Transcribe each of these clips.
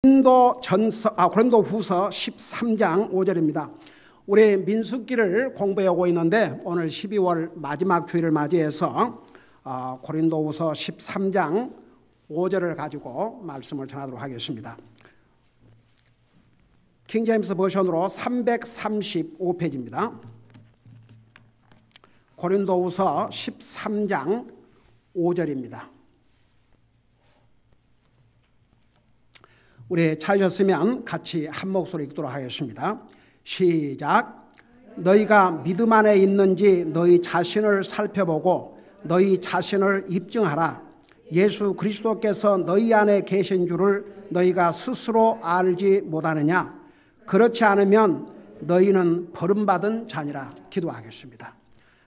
고린도후서 13장 5절입니다. 우리 민수기를 공부하고 있는데 오늘 12월 마지막 주일을 맞이해서 고린도후서 13장 5절을 가지고 말씀을 전하도록 하겠습니다. 킹제임스 버전으로 335페이지입니다. 고린도후서 13장 5절입니다. 우리 찾으셨으면 같이 한 목소리 읽도록 하겠습니다. 시작. 너희가 믿음 안에 있는지 너희 자신을 살펴보고 너희 자신을 입증하라. 예수 그리스도께서 너희 안에 계신 줄을 너희가 스스로 알지 못하느냐. 그렇지 않으면 너희는 버림받은 자니라. 기도하겠습니다.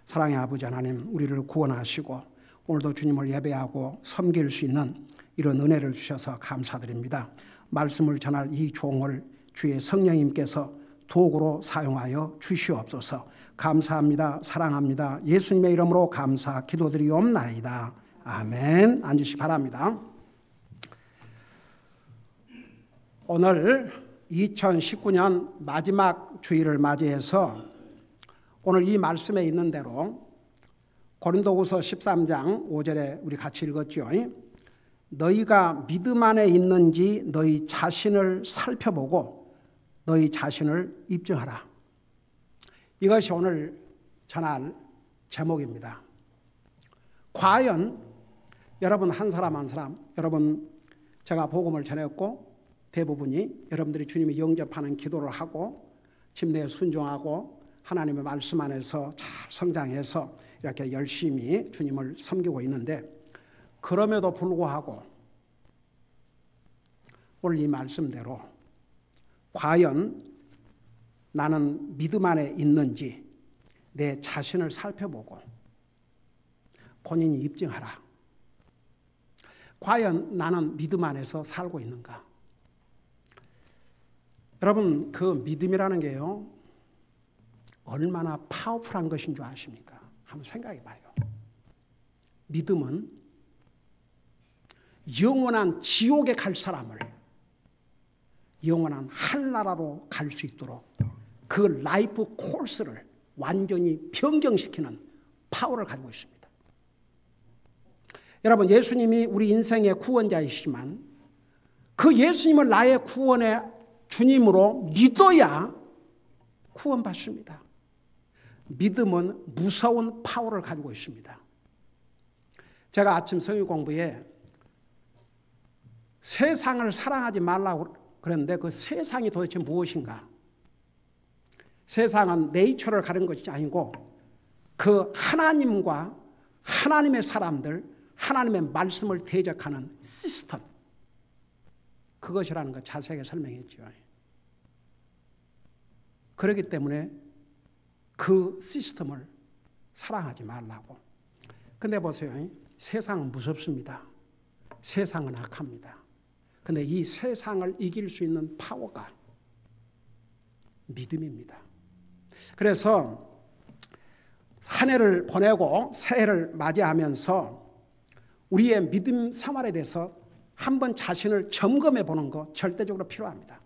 사랑의 아버지 하나님, 우리를 구원하시고 오늘도 주님을 예배하고 섬길 수 있는 이런 은혜를 주셔서 감사드립니다. 말씀을 전할 이 종을 주의 성령님께서 도구로 사용하여 주시옵소서. 감사합니다. 사랑합니다. 예수님의 이름으로 감사 기도드리옵나이다. 아멘. 앉으시기 바랍니다. 오늘 2019년 마지막 주일을 맞이해서 오늘 이 말씀에 있는 대로 고린도후서 13장 5절에 우리 같이 읽었죠. 너희가 믿음 안에 있는지 너희 자신을 살펴보고 너희 자신을 입증하라. 이것이 오늘 전할 제목입니다. 과연 여러분 한 사람 한 사람, 여러분 제가 복음을 전했고 대부분이 여러분들이 주님이 영접하는 기도를 하고 침례에 순종하고 하나님의 말씀 안에서 잘 성장해서 이렇게 열심히 주님을 섬기고 있는데, 그럼에도 불구하고 오늘 이 말씀대로 과연 나는 믿음 안에 있는지 내 자신을 살펴보고 본인이 입증하라. 과연 나는 믿음 안에서 살고 있는가? 여러분, 그 믿음이라는 게요, 얼마나 파워풀한 것인 줄 아십니까? 한번 생각해 봐요. 믿음은 영원한 지옥에 갈 사람을 영원한 하늘나라로 갈 수 있도록 그 라이프 코스를 완전히 변경시키는 파워를 가지고 있습니다. 여러분, 예수님이 우리 인생의 구원자이시지만 그 예수님을 나의 구원의 주님으로 믿어야 구원받습니다. 믿음은 무서운 파워를 가지고 있습니다. 제가 아침 성경 공부에 세상을 사랑하지 말라고 그랬는데 그 세상이 도대체 무엇인가? 세상은 네이처를 가른 것이 아니고 그 하나님과 하나님의 사람들, 하나님의 말씀을 대적하는 시스템, 그것이라는 거 자세하게 설명했죠. 그렇기 때문에 그 시스템을 사랑하지 말라고. 근데 보세요. 세상은 무섭습니다. 세상은 악합니다. 근데 이 세상을 이길 수 있는 파워가 믿음입니다. 그래서 한 해를 보내고 새해를 맞이하면서 우리의 믿음 생활에 대해서 한번 자신을 점검해 보는 거 절대적으로 필요합니다.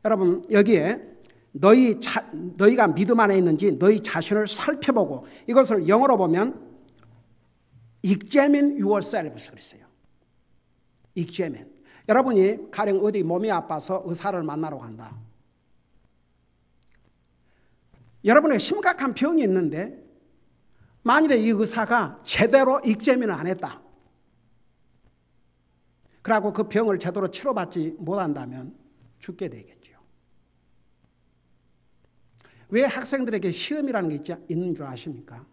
여러분, 여기에 너희가 믿음 안에 있는지 너희 자신을 살펴보고, 이것을 영어로 보면 examine yourselves 그랬어요. examine. 여러분이 가령 어디 몸이 아파서 의사를 만나러 간다. 여러분에게 심각한 병이 있는데 만일에 이 의사가 제대로 examine을 안 했다. 그리고 그 병을 제대로 치료받지 못한다면 죽게 되겠죠. 왜 학생들에게 시험이라는 게 있는 줄 아십니까?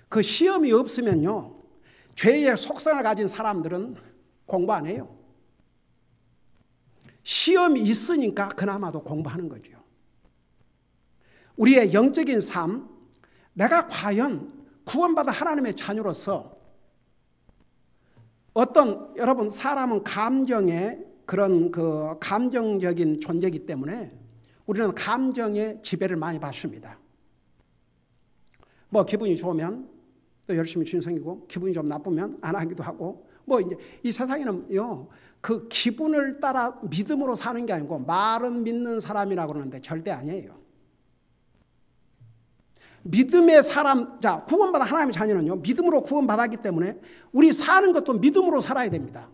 그 시험이 없으면요, 죄의 속성을 가진 사람들은 공부 안 해요. 시험이 있으니까 그나마도 공부하는 거죠. 우리의 영적인 삶, 내가 과연 구원받은 하나님의 자녀로서 어떤, 여러분 사람은 감정의 그런 그 감정적인 존재이기 때문에 우리는 감정의 지배를 많이 받습니다. 뭐 기분이 좋으면 또 열심히 주님 섬기고, 기분이 좀 나쁘면 안 하기도 하고, 뭐 이제 이 세상에는요, 그 기분을 따라 믿음으로 사는 게 아니고 말은 믿는 사람이라고 그러는데 절대 아니에요. 믿음의 사람, 자, 구원받은 하나님의 자녀는요, 믿음으로 구원받았기 때문에 우리 사는 것도 믿음으로 살아야 됩니다.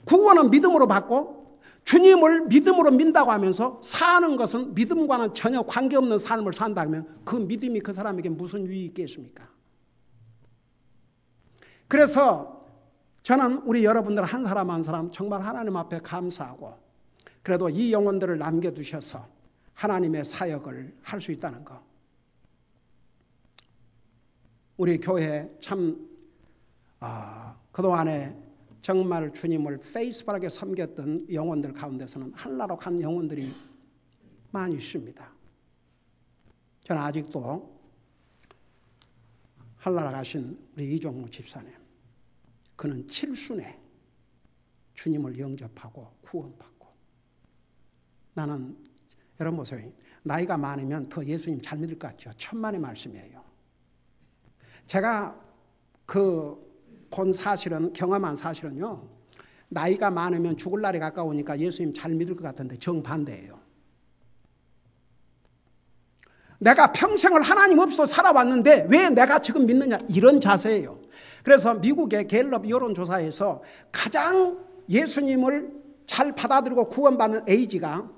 구원은 믿음으로 받고 주님을 믿음으로 믿는다고 하면서 사는 것은 믿음과는 전혀 관계없는 삶을 산다면 그 믿음이 그 사람에게 무슨 유익이 있겠습니까? 그래서 저는 우리 여러분들 한 사람 한 사람 정말 하나님 앞에 감사하고 그래도 이 영혼들을 남겨두셔서 하나님의 사역을 할 수 있다는 것. 우리 교회 참 그동안에 정말 주님을 페이스풀하게 섬겼던 영혼들 가운데서는 한나로 간 영혼들이 많이 있습니다. 저는 아직도 한나라 가신 우리 이종무 집사님, 그는 7순에 주님을 영접하고 구원받고, 나는 여러분 보세요. 나이가 많으면 더 예수님 잘 믿을 것 같죠. 천만의 말씀이에요. 제가 본 사실은, 경험한 사실은요, 나이가 많으면 죽을 날이 가까우니까 예수님 잘 믿을 것 같은데 정반대예요. 내가 평생을 하나님 없이도 살아왔는데 왜 내가 지금 믿느냐, 이런 자세예요. 그래서 미국의 갤럽 여론조사에서 가장 예수님을 잘 받아들이고 구원받는 에이지가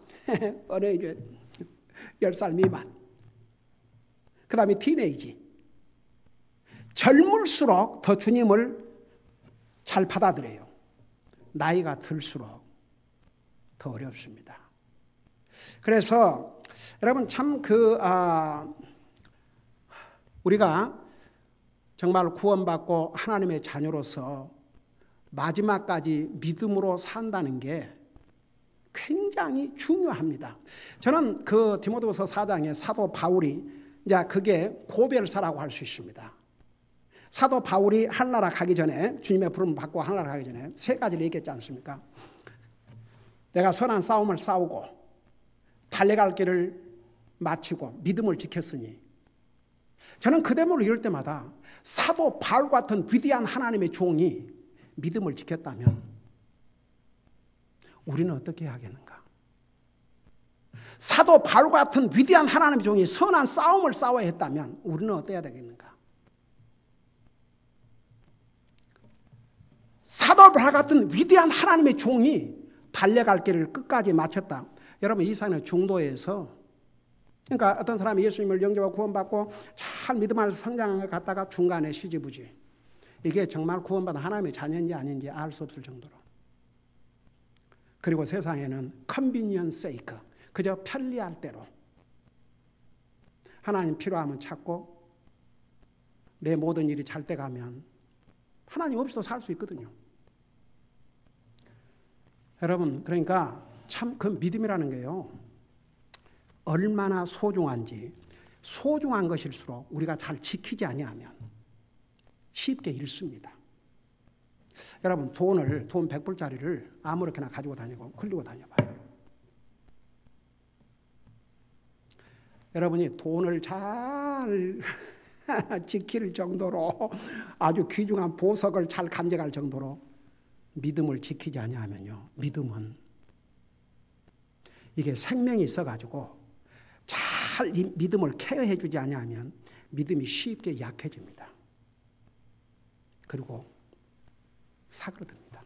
어느 이제 10살 미만, 그 다음에 티네이지. 젊을수록 더 주님을 잘 받아들여요. 나이가 들수록 더 어렵습니다. 그래서 여러분 참 우리가 정말 구원받고 하나님의 자녀로서 마지막까지 믿음으로 산다는 게 굉장히 중요합니다. 저는 그 디모데후서 4장에 사도 바울이 이제 그게 고별사라고 할 수 있습니다. 사도 바울이 한나라 가기 전에, 주님의 부름을 받고 한나라 가기 전에 3가지를 얘기했지 않습니까? 내가 선한 싸움을 싸우고 달려갈 길을 마치고 믿음을 지켰으니, 저는 그 대목을 읽을 때마다 사도 바울 같은 위대한 하나님의 종이 믿음을 지켰다면 우리는 어떻게 해야겠는가? 사도 바울 같은 위대한 하나님의 종이 선한 싸움을 싸워야 했다면 우리는 어때야 되겠는가? 사도 바울 같은 위대한 하나님의 종이 달려갈 길을 끝까지 마쳤다. 여러분, 이 사람은 중도에서, 그러니까 어떤 사람이 예수님을 영접하고 구원받고 잘 믿음 안에서 성장한 것 같다가 중간에 시지부지, 이게 정말 구원받은 하나님의 자녀인지 아닌지 알 수 없을 정도로. 그리고 세상에는 컨비니언스 세이크, 그저 편리할 대로 하나님 필요하면 찾고 내 모든 일이 잘 돼가면 하나님 없이도 살 수 있거든요. 여러분, 그러니까 참 그 믿음이라는 게요, 얼마나 소중한지, 소중한 것일수록 우리가 잘 지키지 아니하면 쉽게 잃습니다. 여러분, 돈 100불짜리를 아무렇게나 가지고 다니고 흘리고 다녀봐요. 여러분이 돈을 잘 지킬 정도로, 아주 귀중한 보석을 잘 간직할 정도로 믿음을 지키지 아니하면요, 믿음은 이게 생명이 있어가지고 잘 이 믿음을 케어해 주지 아니하면 믿음이 쉽게 약해집니다. 그리고 사그러듭니다.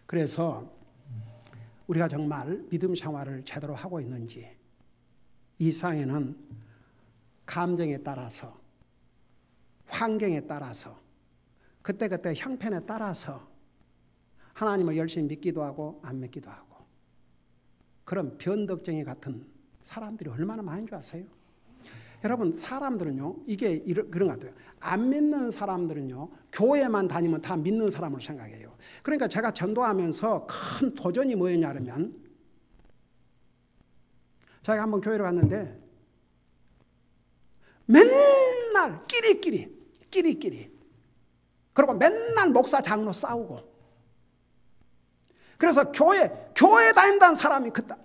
그래서 우리가 정말 믿음 생활을 제대로 하고 있는지, 이 세상에는 감정에 따라서, 환경에 따라서, 그때그때 형편에 따라서 하나님을 열심히 믿기도 하고 안 믿기도 하고, 그런 변덕쟁이 같은 사람들이 얼마나 많은 줄 아세요? 여러분, 사람들은요, 이게 그런 것 같아요. 안 믿는 사람들은요, 교회만 다니면 다 믿는 사람을 생각해요. 그러니까 제가 전도하면서 큰 도전이 뭐였냐면, 제가 한번 교회를 갔는데 맨날 끼리끼리 그리고 맨날 목사 장로 싸우고, 그래서 교회 다닌다는 사람이 그따.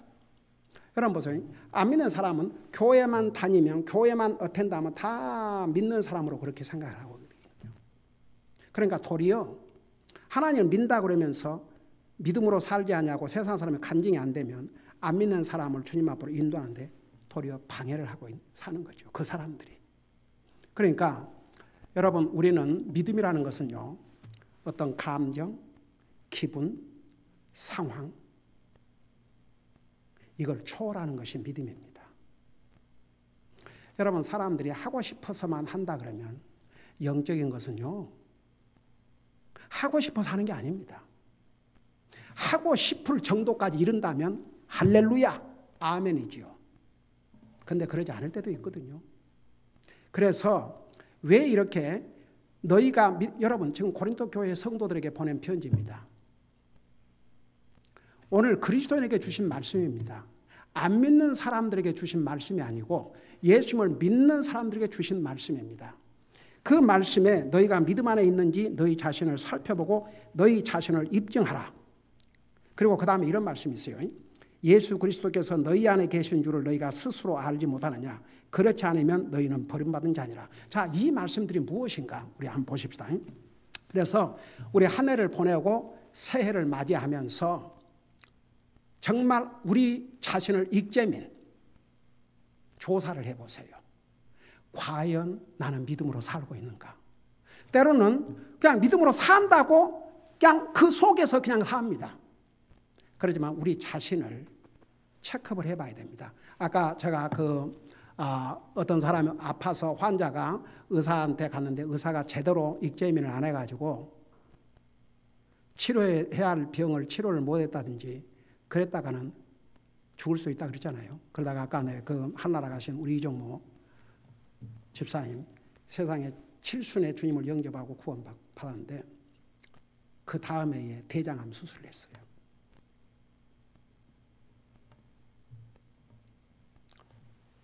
여러분 보세요. 안 믿는 사람은 교회만 다니면, 교회만 어텐다면 다 믿는 사람으로 그렇게 생각을 하고 있거든요. 그러니까 도리어 하나님을 믿는다 그러면서 믿음으로 살지 않냐고 세상 사람이 간증이 안 되면 안 믿는 사람을 주님 앞으로 인도하는데 도리어 방해를 하고 사는 거죠. 그 사람들이. 그러니까 여러분, 우리는 믿음이라는 것은요, 어떤 감정, 기분, 상황, 이걸 초월하는 것이 믿음입니다. 여러분, 사람들이 하고 싶어서만 한다 그러면 영적인 것은요, 하고 싶어서 하는 게 아닙니다. 하고 싶을 정도까지 이른다면 할렐루야, 아멘이지요. 근데 그러지 않을 때도 있거든요. 그래서 왜 이렇게 너희가, 여러분 지금 고린도 교회 성도들에게 보낸 편지입니다. 오늘 그리스도인에게 주신 말씀입니다. 안 믿는 사람들에게 주신 말씀이 아니고 예수님을 믿는 사람들에게 주신 말씀입니다. 그 말씀에 너희가 믿음 안에 있는지 너희 자신을 살펴보고 너희 자신을 입증하라. 그리고 그 다음에 이런 말씀이 있어요. 예수 그리스도께서 너희 안에 계신 줄을 너희가 스스로 알지 못하느냐. 그렇지 않으면 너희는 버림받은 자니라. 자, 이 말씀들이 무엇인가 우리 한번 보십시다. 그래서 우리 한 해를 보내고 새해를 맞이하면서 정말 우리 자신을 익재민 조사를 해보세요. 과연 나는 믿음으로 살고 있는가? 때로는 그냥 믿음으로 산다고 그냥 그 속에서 그냥 삽니다. 그렇지만 우리 자신을 체크업을 해봐야 됩니다. 아까 제가 어떤 사람이 아파서 환자가 의사한테 갔는데 의사가 제대로 익재민을 안 해가지고 치료해야 할 병을 치료를 못했다든지 그랬다가는 죽을 수 있다 그랬잖아요. 그러다가 아까 그 한나라 가신 우리 이종모 집사님 세상에 7순의 주님을 영접하고 구원받았는데 그 다음 해에 대장암 수술을 했어요.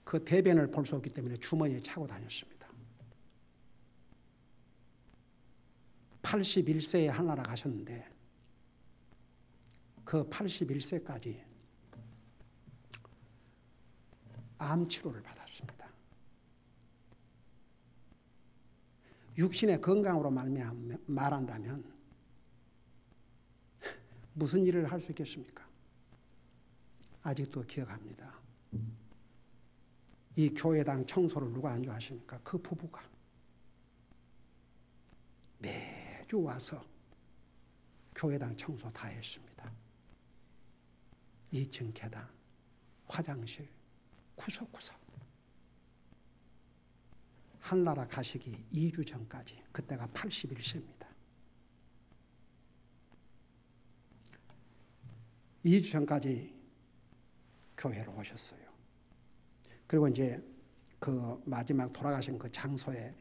그 대변을 볼 수 없기 때문에 주머니에 차고 다녔습니다. 81세에 한나라 가셨는데 그 81세까지 암 치료를 받았습니다. 육신의 건강으로 말한다면 무슨 일을 할 수 있겠습니까? 아직도 기억합니다. 이 교회당 청소를 누가 안 좋아하십니까? 그 부부가 매주 와서 교회당 청소 다 했습니다. 2층 계단, 화장실, 구석구석. 한나라 가시기 2주 전까지, 그때가 81세입니다. 2주 전까지 교회로 오셨어요. 그리고 이제 그 마지막 돌아가신 그 장소에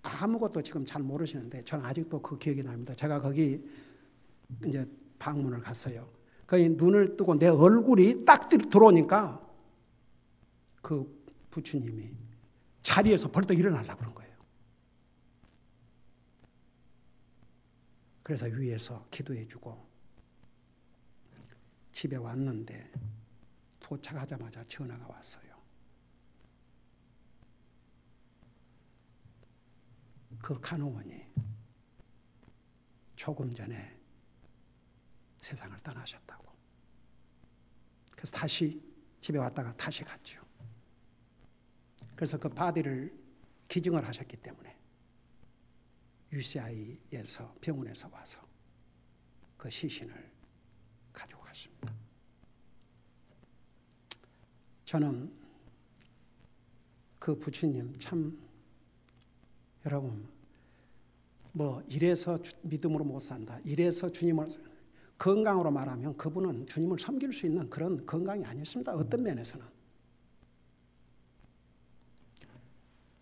아무것도 지금 잘 모르시는데 저는 아직도 그 기억이 납니다. 제가 거기 이제 방문을 갔어요. 거기 눈을 뜨고 내 얼굴이 딱 들어오니까 그 부처님이 자리에서 벌떡 일어나려고 그런 거예요. 그래서 위에서 기도해주고 집에 왔는데 도착하자마자 전화가 왔어요. 그 간호원이 조금 전에 세상을 떠나셨다고. 그래서 다시 집에 왔다가 다시 갔죠. 그래서 그 바디를 기증을 하셨기 때문에 UCI에서 병원에서 와서 그 시신을 가지고 갔습니다. 저는 그 부처님 참 여러분 이래서 믿음으로 못 산다. 이래서 주님을 건강으로 말하면 그분은 주님을 섬길 수 있는 그런 건강이 아니었습니다. 어떤 면에서는.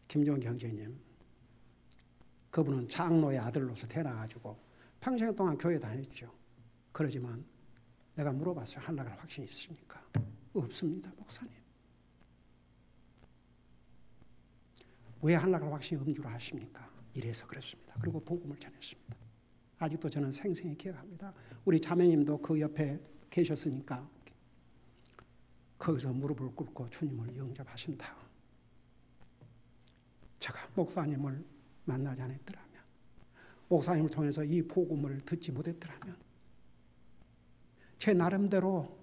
김종원 경제님, 그분은 장로의 아들로서 태어나가지고 평생 동안 교회 다녔죠. 그러지만 내가 물어봤어요. 한나갈 확신이 있습니까? 없습니다, 목사님. 왜 한나갈 확신이 없는 줄 아십니까? 이래서 그렇습니다. 그리고 복음을 전했습니다. 아직도 저는 생생히 기억합니다. 우리 자매님도 그 옆에 계셨으니까 거기서 무릎을 꿇고 주님을 영접하신 다음 제가 목사님을 만나지 않았더라면 목사님을 통해서 이 복음을 듣지 못했더라면 제 나름대로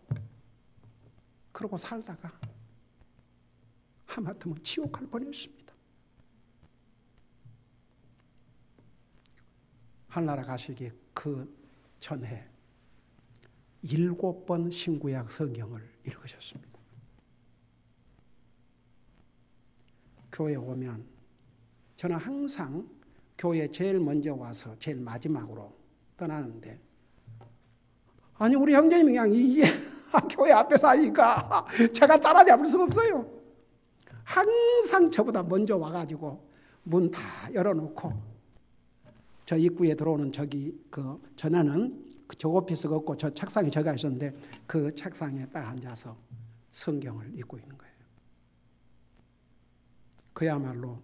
그러고 살다가 하마터면 지옥 갈 뻔했습니다. 하늘나라 가시기 그 전해 7번 신구약 성경을 읽으셨습니다. 교회에 오면 저는 항상 교회에 제일 먼저 와서 제일 마지막으로 떠나는데, 아니 우리 형제님이 그냥 이 교회 앞에서 하니까 제가 따라잡을 수가 없어요. 항상 저보다 먼저 와가지고 문 다 열어놓고 저 입구에 들어오는 저기 그 전에는 저 오피스가 없고 저 책상에 저가 있었는데 그 책상에 딱 앉아서 성경을 읽고 있는 거예요. 그야말로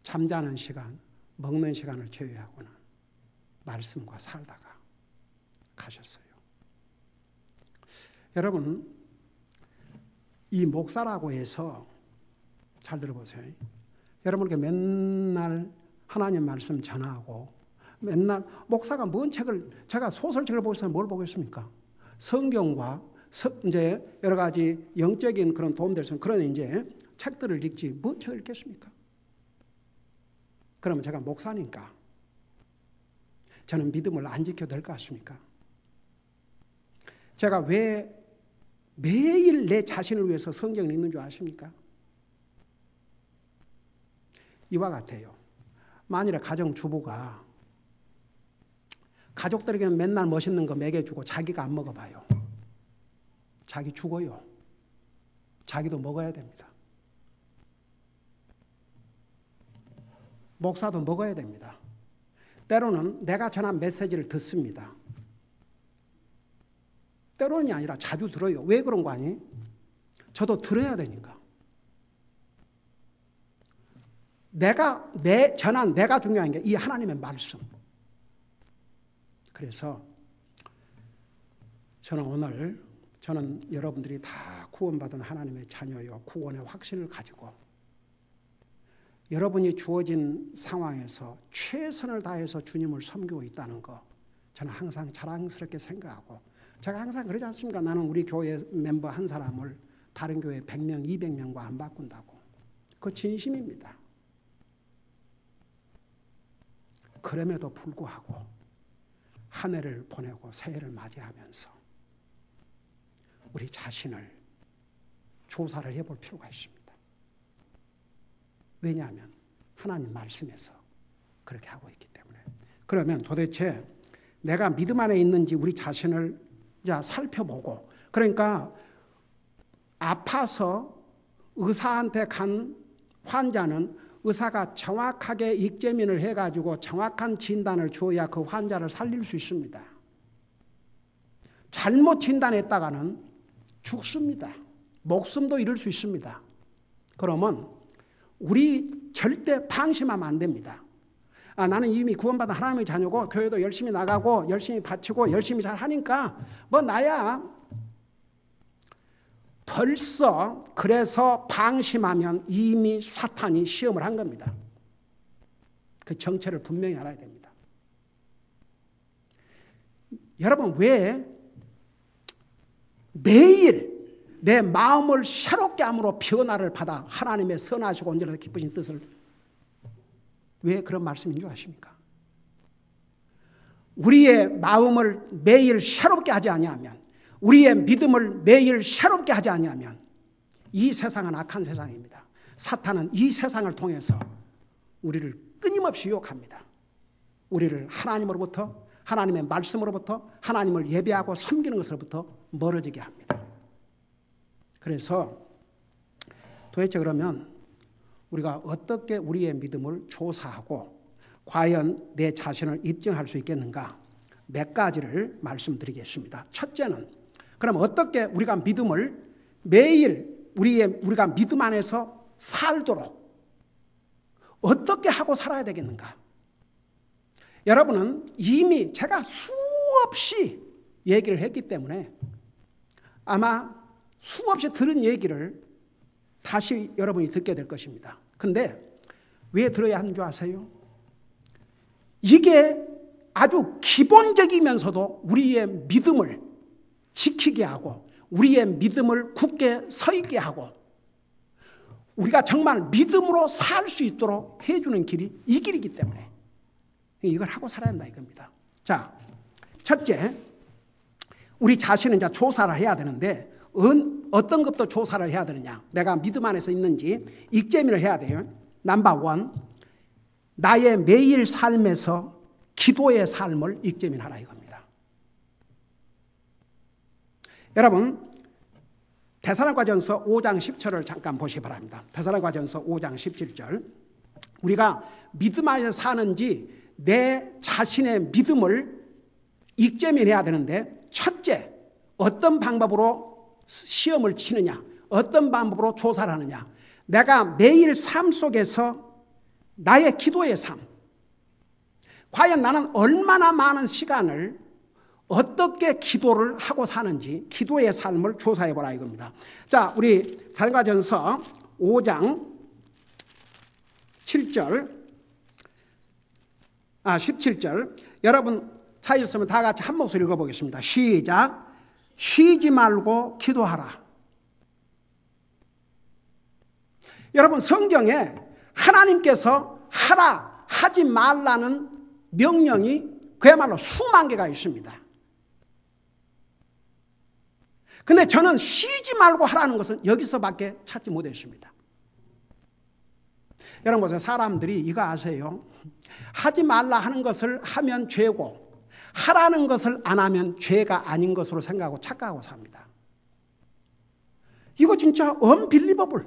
잠자는 시간, 먹는 시간을 제외하고는 말씀과 살다가 가셨어요. 여러분, 이 목사라고 해서 잘 들어보세요. 여러분께 맨날 하나님 말씀 전하고 맨날 목사가 뭔 책을, 제가 소설책을 보고 있으면 뭘 보겠습니까? 성경과 이제 여러 가지 영적인 그런 도움될 수 있는 그런 이제 책들을 읽지 뭔 책을 읽겠습니까? 그러면 제가 목사니까 저는 믿음을 안 지켜도 될 것 같습니까? 제가 왜 매일 내 자신을 위해서 성경을 읽는 줄 아십니까? 이와 같아요. 만일에 가정주부가 가족들에게는 맨날 멋있는 거 먹여주고 자기가 안 먹어봐요. 자기 죽어요. 자기도 먹어야 됩니다. 목사도 먹어야 됩니다. 때로는 내가 전한 메시지를 듣습니다. 때로는이 아니라 자주 들어요. 왜 그런 거 아니? 저도 들어야 되니까. 전한 내가 중요한 게 이 하나님의 말씀. 그래서 저는 여러분들이 다 구원받은 하나님의 자녀요, 구원의 확신을 가지고 여러분이 주어진 상황에서 최선을 다해서 주님을 섬기고 있다는 거 저는 항상 자랑스럽게 생각하고, 제가 항상 그러지 않습니까? 나는 우리 교회 멤버 한 사람을 다른 교회 100명, 200명과 안 바꾼다고. 그거 진심입니다. 그럼에도 불구하고 한 해를 보내고 새해를 맞이하면서 우리 자신을 조사를 해볼 필요가 있습니다. 왜냐하면 하나님 말씀에서 그렇게 하고 있기 때문에. 그러면 도대체 내가 믿음 안에 있는지 우리 자신을 살펴보고, 그러니까 아파서 의사한테 간 환자는 의사가 정확하게 익제민을 해가지고 정확한 진단을 주어야 그 환자를 살릴 수 있습니다. 잘못 진단했다가는 죽습니다. 목숨도 잃을 수 있습니다. 그러면 우리 절대 방심하면 안 됩니다. 나는 이미 구원받은 하나님의 자녀고 교회도 열심히 나가고 열심히 바치고 열심히 잘 하니까 뭐 나야. 벌써 그래서 방심하면 이미 사탄이 시험을 한 겁니다. 그 정체를 분명히 알아야 됩니다. 여러분, 왜 매일 내 마음을 새롭게 함으로 변화를 받아 하나님의 선하시고 온전하고 기쁘신 뜻을, 왜 그런 말씀인 줄 아십니까? 우리의 마음을 매일 새롭게 하지 아니하면, 우리의 믿음을 매일 새롭게 하지 아니하면 이 세상은 악한 세상입니다. 사탄은 이 세상을 통해서 우리를 끊임없이 유혹합니다. 우리를 하나님으로부터, 하나님의 말씀으로부터, 하나님을 예배하고 섬기는 것으로부터 멀어지게 합니다. 그래서 도대체 그러면 우리가 어떻게 우리의 믿음을 조사하고 과연 내 자신을 입증할 수 있겠는가? 몇 가지를 말씀드리겠습니다. 첫째는, 그럼 어떻게 우리가 믿음을 매일 우리가 믿음 안에서 살도록 어떻게 하고 살아야 되겠는가? 여러분은 이미 제가 수없이 얘기를 했기 때문에 아마 수없이 들은 얘기를 다시 여러분이 듣게 될 것입니다. 근데 왜 들어야 하는 줄 아세요? 이게 아주 기본적이면서도 우리의 믿음을 지키게 하고 우리의 믿음을 굳게 서 있게 하고 우리가 정말 믿음으로 살 수 있도록 해주는 길이 이 길이기 때문에 이걸 하고 살아야 한다 이겁니다. 자, 첫째, 우리 자신은 이제 조사를 해야 되는데 어떤 것도 조사를 해야 되느냐. 내가 믿음 안에서 있는지 익제민을 해야 돼요. 넘버 원, 나의 매일 삶에서 기도의 삶을 익제민하라 이겁니다. 여러분, 데살로니가전서 5장 10절을 잠깐 보시기 바랍니다. 데살로니가전서 5장 17절. 우리가 믿음 안에서 사는지 내 자신의 믿음을 익제민해야 되는데 첫째, 어떤 방법으로 시험을 치느냐, 어떤 방법으로 조사를 하느냐. 내가 매일 삶 속에서 나의 기도의 삶, 과연 나는 얼마나 많은 시간을 어떻게 기도를 하고 사는지 기도의 삶을 조사해 보라 이겁니다. 자, 우리 데살로니가전서 5장 17절. 여러분 찾으셨으면 다 같이 한 목소리 읽어보겠습니다. 시작. 쉬지 말고 기도하라. 여러분, 성경에 하나님께서 하라, 하지 말라는 명령이 그야말로 수만 개가 있습니다. 근데 저는 쉬지 말고 하라는 것은 여기서밖에 찾지 못했습니다. 여러분 보세요. 사람들이 이거 아세요? 하지 말라 하는 것을 하면 죄고 하라는 것을 안 하면 죄가 아닌 것으로 생각하고 착각하고 삽니다. 이거 진짜 unbelievable.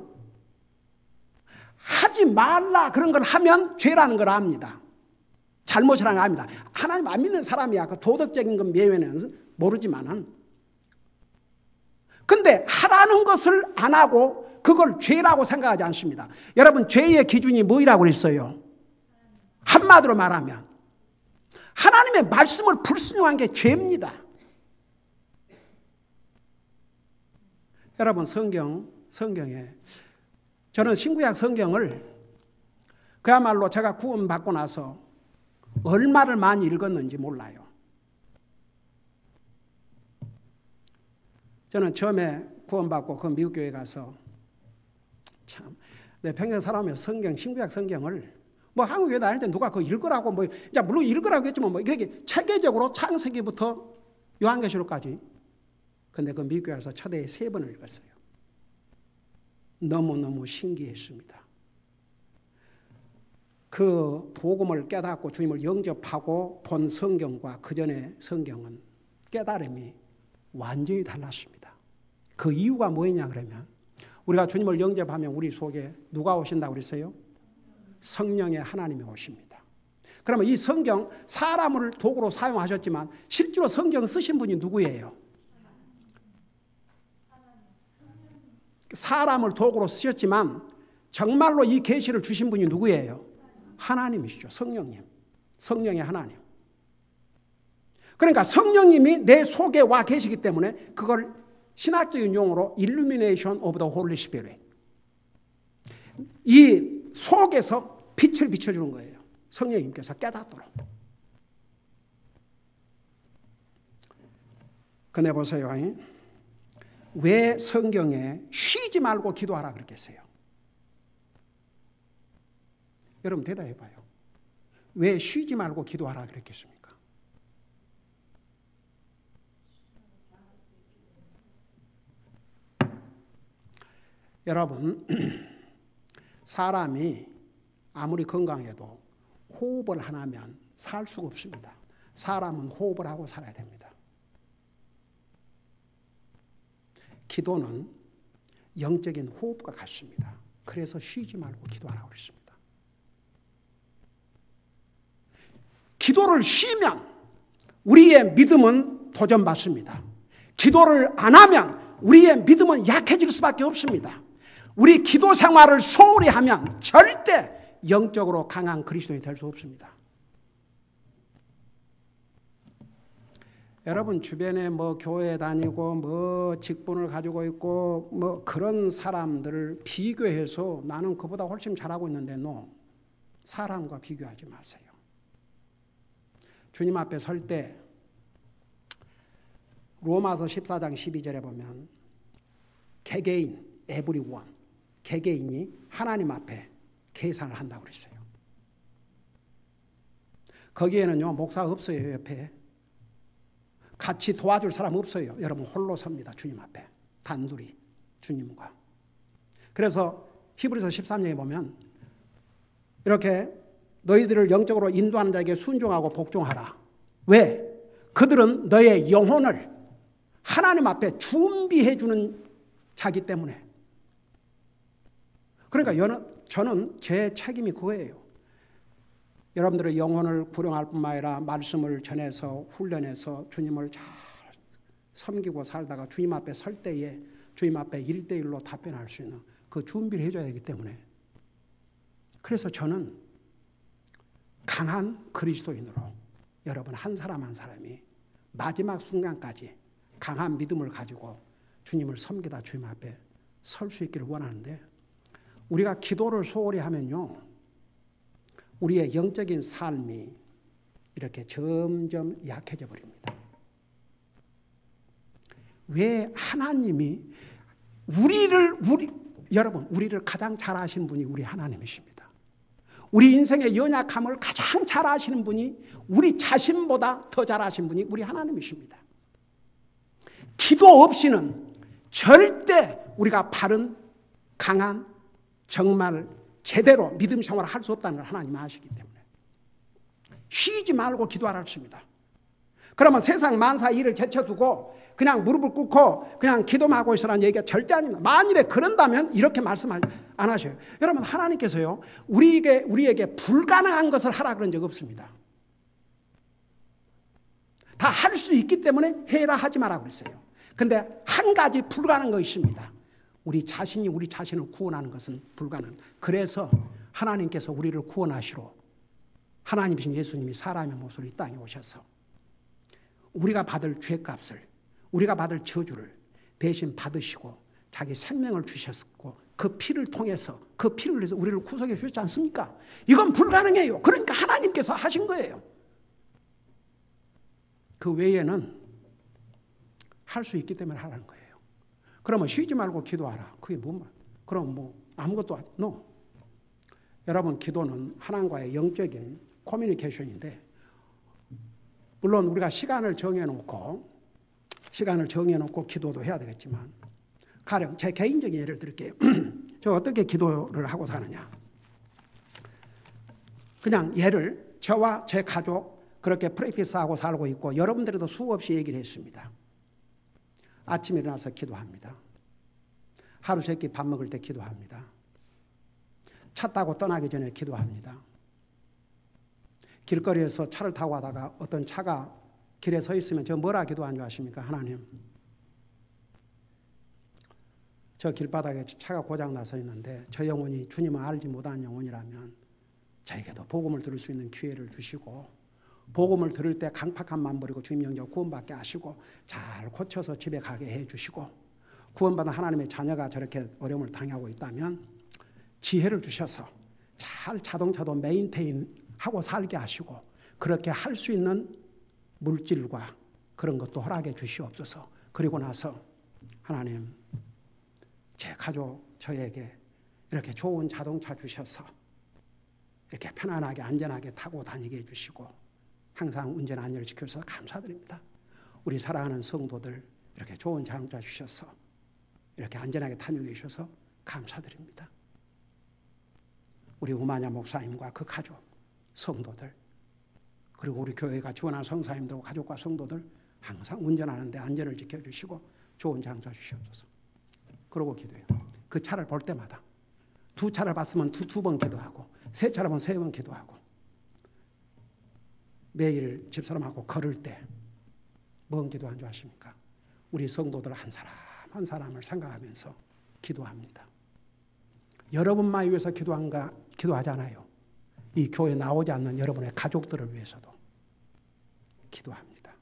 하지 말라 그런 걸 하면 죄라는 걸 압니다. 잘못이라는 걸 압니다. 하나님 안 믿는 사람이야. 그 도덕적인 건 예외는 모르지만은. 근데 하라는 것을 안 하고 그걸 죄라고 생각하지 않습니다. 여러분, 죄의 기준이 뭐라고 그랬어요? 한마디로 말하면 하나님의 말씀을 불순종한 게 죄입니다. 여러분, 성경에 저는 신구약 성경을 그야말로 제가 구원받고 나서 얼마를 많이 읽었는지 몰라요. 저는 처음에 구원받고 그 미국 교회 가서 참 내 평생 살아오면서 성경, 신구약 성경을 뭐 한국 교회 다닐 때 누가 그거 읽으라고 뭐 이제 물론 읽으라고 했지만 뭐 이렇게 체계적으로 창세기부터 요한계시록까지. 근데 그 미국 교회 가서 최대 3번을 읽었어요. 너무너무 신기했습니다. 그 복음을 깨닫고 주님을 영접하고 본 성경과 그 전의 성경은 깨달음이 완전히 달랐습니다. 그 이유가 뭐였냐 그러면 우리가 주님을 영접하면 우리 속에 누가 오신다고 그랬어요? 성령의 하나님이 오십니다. 그러면 이 성경 사람을 도구로 사용하셨지만 실제로 성경 쓰신 분이 누구예요? 사람을 도구로 쓰셨지만 정말로 이 계시를 주신 분이 누구예요? 하나님이시죠. 성령님. 성령의 하나님. 그러니까 성령님이 내 속에 와 계시기 때문에 그걸 신학적인 용어로 Illumination of the Holy Spirit. 이 속에서 빛을 비춰주는 거예요. 성령님께서 깨닫도록. 근데 보세요. 왜 성경에 쉬지 말고 기도하라 그랬겠어요? 여러분 대답해봐요. 왜 쉬지 말고 기도하라 그랬겠습니까? 여러분, 사람이 아무리 건강해도 호흡을 안 하면 살 수가 없습니다. 사람은 호흡을 하고 살아야 됩니다. 기도는 영적인 호흡과 같습니다. 그래서 쉬지 말고 기도하라고 그랬습니다. 기도를 쉬면 우리의 믿음은 도전받습니다. 기도를 안 하면 우리의 믿음은 약해질 수밖에 없습니다. 우리 기도 생활을 소홀히 하면 절대 영적으로 강한 그리스도인이 될 수 없습니다. 여러분 주변에 뭐 교회 다니고 뭐 직분을 가지고 있고 뭐 그런 사람들을 비교해서 나는 그보다 훨씬 잘하고 있는데 사람과 비교하지 마세요. 주님 앞에 설 때 로마서 14장 12절에 보면 개개인, 에브리원, 개개인이 하나님 앞에 계산을 한다고 그랬어요. 거기에는요, 목사 없어요. 옆에 같이 도와줄 사람 없어요. 여러분 홀로 섭니다. 주님 앞에 단둘이 주님과. 그래서 히브리서 13장에 보면 이렇게 너희들을 영적으로 인도하는 자에게 순종하고 복종하라. 왜? 그들은 너의 영혼을 하나님 앞에 준비해 주는 자기 때문에. 그러니까 저는 제 책임이 그거예요. 여러분들의 영혼을 구령할 뿐만 아니라 말씀을 전해서 훈련해서 주님을 잘 섬기고 살다가 주님 앞에 설 때에 주님 앞에 1대1로 답변할 수 있는 그 준비를 해줘야 되기 때문에. 그래서 저는 강한 그리스도인으로 여러분 한 사람 한 사람이 마지막 순간까지 강한 믿음을 가지고 주님을 섬기다 주님 앞에 설 수 있기를 원하는데, 우리가 기도를 소홀히 하면요, 우리의 영적인 삶이 이렇게 점점 약해져 버립니다. 왜? 하나님이 여러분, 우리를 가장 잘 아시는 분이 우리 하나님이십니다. 우리 인생의 연약함을 가장 잘 아시는 분이, 우리 자신보다 더 잘 아시는 분이 우리 하나님이십니다. 기도 없이는 절대 우리가 바른, 강한, 정말 제대로 믿음 생활을 할 수 없다는 걸 하나님은 아시기 때문에 쉬지 말고 기도하라 했습니다. 그러면 세상 만사 일을 제쳐두고 그냥 무릎을 꿇고 그냥 기도만 하고 있으라는 얘기가 절대 아닙니다. 만일에 그런다면 이렇게 말씀 안 하셔요. 여러분, 하나님께서요, 우리에게 불가능한 것을 하라 그런 적 없습니다. 다 할 수 있기 때문에 해라 하지 마라 그랬어요. 근데 한 가지 불가능한 거 있습니다. 우리 자신이 우리 자신을 구원하는 것은 불가능. 그래서 하나님께서 우리를 구원하시러 하나님이신 예수님이 사람의 모습으로 이 땅에 오셔서 우리가 받을 죄값을, 우리가 받을 저주를 대신 받으시고 자기 생명을 주셨고 그 피를 통해서, 그 피를 위해서 우리를 구속해 주셨지 않습니까? 이건 불가능해요. 그러니까 하나님께서 하신 거예요. 그 외에는 할 수 있기 때문에 하라는 거예요. 그러면 쉬지 말고 기도하라. 그게 뭔 말? 그럼 뭐 아무것도 no. 여러분, 기도는 하나님과의 영적인 커뮤니케이션인데, 물론 우리가 시간을 정해놓고 기도도 해야 되겠지만, 가령 제 개인적인 예를 들게요. 저 어떻게 기도를 하고 사느냐. 그냥 예를, 저와 제 가족 그렇게 프랙티스하고 살고 있고 여러분들에도 수없이 얘기를 했습니다. 아침에 일어나서 기도합니다. 하루 세끼 밥 먹을 때 기도합니다. 차 타고 떠나기 전에 기도합니다. 길거리에서 차를 타고 가다가 어떤 차가 길에 서 있으면 저 뭐라 기도하는 줄 아십니까? 하나님, 저 길바닥에 차가 고장나서 있는데 저 영혼이 주님을 알지 못한 영혼이라면 저에게도 복음을 들을 수 있는 기회를 주시고, 복음을 들을 때 강팍함만 버리고 주님 영접 구원받게 하시고 잘 고쳐서 집에 가게 해주시고, 구원받은 하나님의 자녀가 저렇게 어려움을 당하고 있다면 지혜를 주셔서 잘 자동차도 메인테인하고 살게 하시고 그렇게 할 수 있는 물질과 그런 것도 허락해 주시옵소서. 그리고 나서 하나님, 제 가족 저에게 이렇게 좋은 자동차 주셔서 이렇게 편안하게 안전하게 타고 다니게 해주시고 항상 운전 안전을 지켜주셔서 감사드립니다. 우리 사랑하는 성도들 이렇게 좋은 자동차 주셔서 이렇게 안전하게 다니게 해주셔서 감사드립니다. 우리 우마냐 목사님과 그 가족, 성도들, 그리고 우리 교회가 지원하는 성사님들, 가족과 성도들 항상 운전하는데 안전을 지켜주시고 좋은 자동차 주시옵소서. 그러고 기도해요. 그 차를 볼 때마다 두 차를 봤으면 두 번 기도하고, 세 차를 보면 세 번 기도하고, 매일 집사람하고 걸을 때 뭔 기도한 줄 아십니까? 우리 성도들 한 사람 한 사람을 생각하면서 기도합니다. 여러분만 위해서 기도하잖아요. 이 교회에 나오지 않는 여러분의 가족들을 위해서도 기도합니다.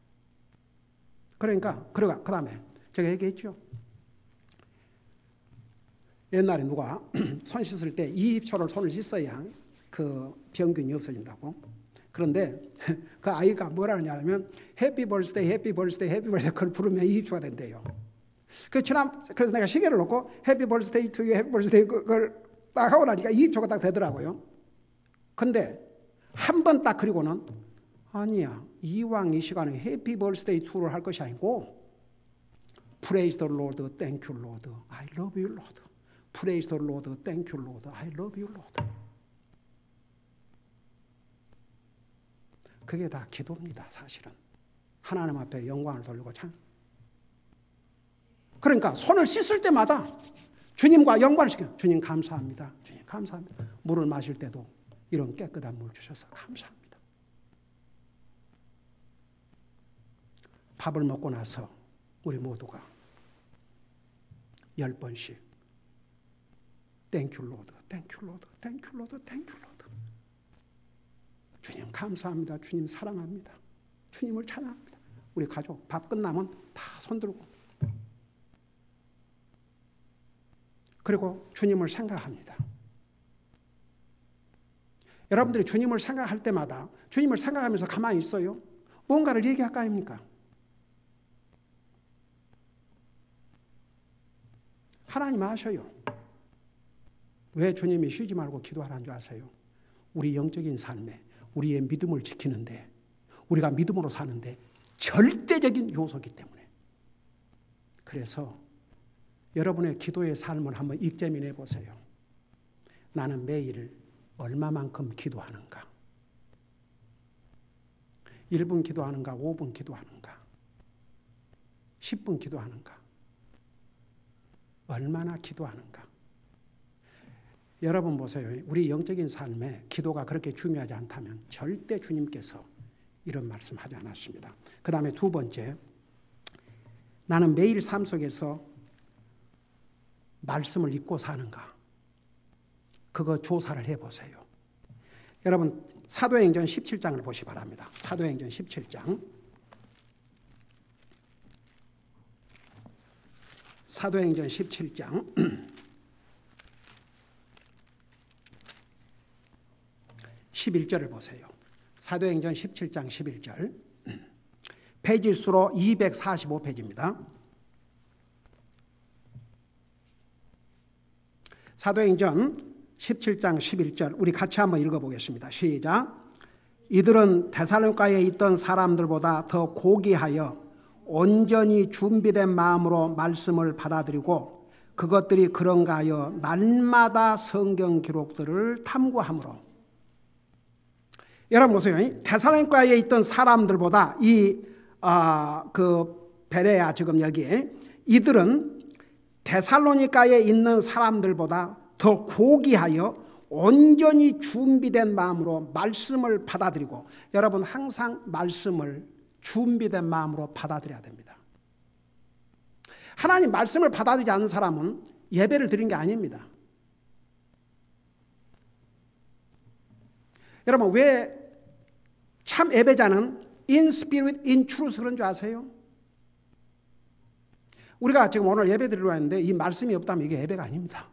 그러니까 그 다음에 제가 얘기했죠. 옛날에 누가 손 씻을 때 20초를 손을 씻어야 그 병균이 없어진다고. 그런데 그 아이가 뭐라 하냐면 해피 벌스데이 해피 벌스데이 해피 벌스데이 그걸 부르면 이입주가 된대요. 그래서 내가 시계를 놓고 해피 벌스데이 투 유 해피 벌스데이 그걸 딱 하고 나니까 이입주가 딱 되더라고요. 근데 한 번 딱 그리고는 아니야, 이왕 이 시간에 해피 벌스데이 투를 할 것이 아니고 Praise the Lord, Thank you Lord, I love you Lord. Praise the Lord, Thank you Lord, I love you Lord. 그게 다 기도입니다, 사실은. 하나님 앞에 영광을 돌리고 참. 그러니까 손을 씻을 때마다 주님과 영광을 시켜. 주님 감사합니다. 주님 감사합니다. 물을 마실 때도 이런 깨끗한 물 주셔서 감사합니다. 밥을 먹고 나서 우리 모두가 10번씩 Thank you Lord, Thank you Lord, Thank you Lord, Thank you Lord. 주님 감사합니다. 주님 사랑합니다. 주님을 찬양합니다. 우리 가족 밥 끝나면 다 손들고 그리고 주님을 생각합니다. 여러분들이 주님을 생각할 때마다 주님을 생각하면서 가만히 있어요? 뭔가를 얘기할 거 아닙니까? 하나님 아셔요. 왜 주님이 쉬지 말고 기도하라는 줄 아세요? 우리 영적인 삶에 우리의 믿음을 지키는데 우리가 믿음으로 사는데 절대적인 요소이기 때문에. 그래서 여러분의 기도의 삶을 한번 익재민해 보세요. 나는 매일 얼마만큼 기도하는가? 1분 기도하는가? 5분 기도하는가? 10분 기도하는가? 얼마나 기도하는가? 여러분 보세요. 우리 영적인 삶에 기도가 그렇게 중요하지 않다면 절대 주님께서 이런 말씀하지 않았습니다. 그 다음에 두 번째, 나는 매일 삶 속에서 말씀을 읽고 사는가? 그거 조사를 해보세요. 여러분 사도행전 17장을 보시 바랍니다. 사도행전 17장. 사도행전 17장 11절을 보세요. 사도행전 17장 11절. 페이지수로 245페이지입니다. 사도행전 17장 11절 우리 같이 한번 읽어보겠습니다. 시작. 이들은 데살로니가에 있던 사람들보다 더 고귀하여 온전히 준비된 마음으로 말씀을 받아들이고 그것들이 그런가 하여 날마다 성경 기록들을 탐구함으로. 여러분 보세요. 데살로니가에 있던 사람들보다 그 베레아 지금 여기에 이들은 데살로니가에 있는 사람들보다 더 고귀하여 온전히 준비된 마음으로 말씀을 받아들이고. 여러분 항상 말씀을 준비된 마음으로 받아들여야 됩니다. 하나님 말씀을 받아들이지 않는 사람은 예배를 드린 게 아닙니다. 여러분 왜 참 예배자는 in spirit, in truth 그런 줄 아세요? 우리가 지금 오늘 예배 드리러 왔는데 이 말씀이 없다면 이게 예배가 아닙니다.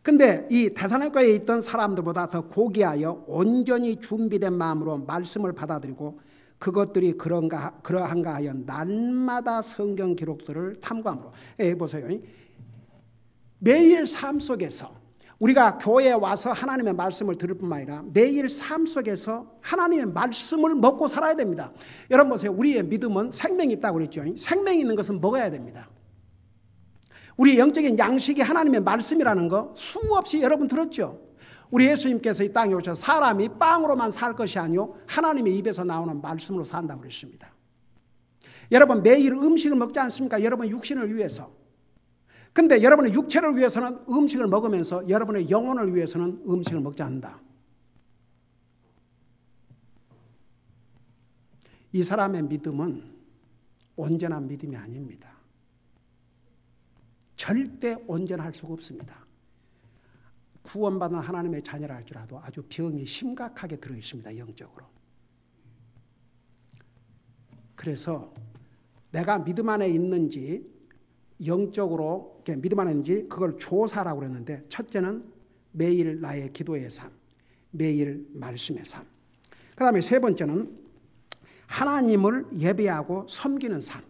근데 이 데살로니가에 있던 사람들보다 더 고귀하여 온전히 준비된 마음으로 말씀을 받아들이고 그것들이 그러한가 하여 날마다 성경 기록들을 탐구함으로. 보세요. 매일 삶 속에서 우리가 교회에 와서 하나님의 말씀을 들을 뿐만 아니라 매일 삶 속에서 하나님의 말씀을 먹고 살아야 됩니다. 여러분 보세요. 우리의 믿음은 생명이 있다고 그랬죠. 생명이 있는 것은 먹어야 됩니다. 우리 영적인 양식이 하나님의 말씀이라는 거 수없이 여러분 들었죠. 우리 예수님께서 이 땅에 오셔서 사람이 빵으로만 살 것이 아니요 하나님의 입에서 나오는 말씀으로 산다고 그랬습니다. 여러분 매일 음식을 먹지 않습니까? 여러분 육신을 위해서. 근데 여러분의 육체를 위해서는 음식을 먹으면서 여러분의 영혼을 위해서는 음식을 먹지 않는다. 이 사람의 믿음은 온전한 믿음이 아닙니다. 절대 온전할 수가 없습니다. 구원받은 하나님의 자녀라 할지라도 아주 병이 심각하게 들어있습니다. 영적으로. 그래서 내가 믿음 안에 있는지 영적으로 믿음 안에 있는지 그걸 조사라고 그랬는데 첫째는 매일 나의 기도의 삶, 매일 말씀의 삶. 그 다음에 세 번째는 하나님을 예배하고 섬기는 삶.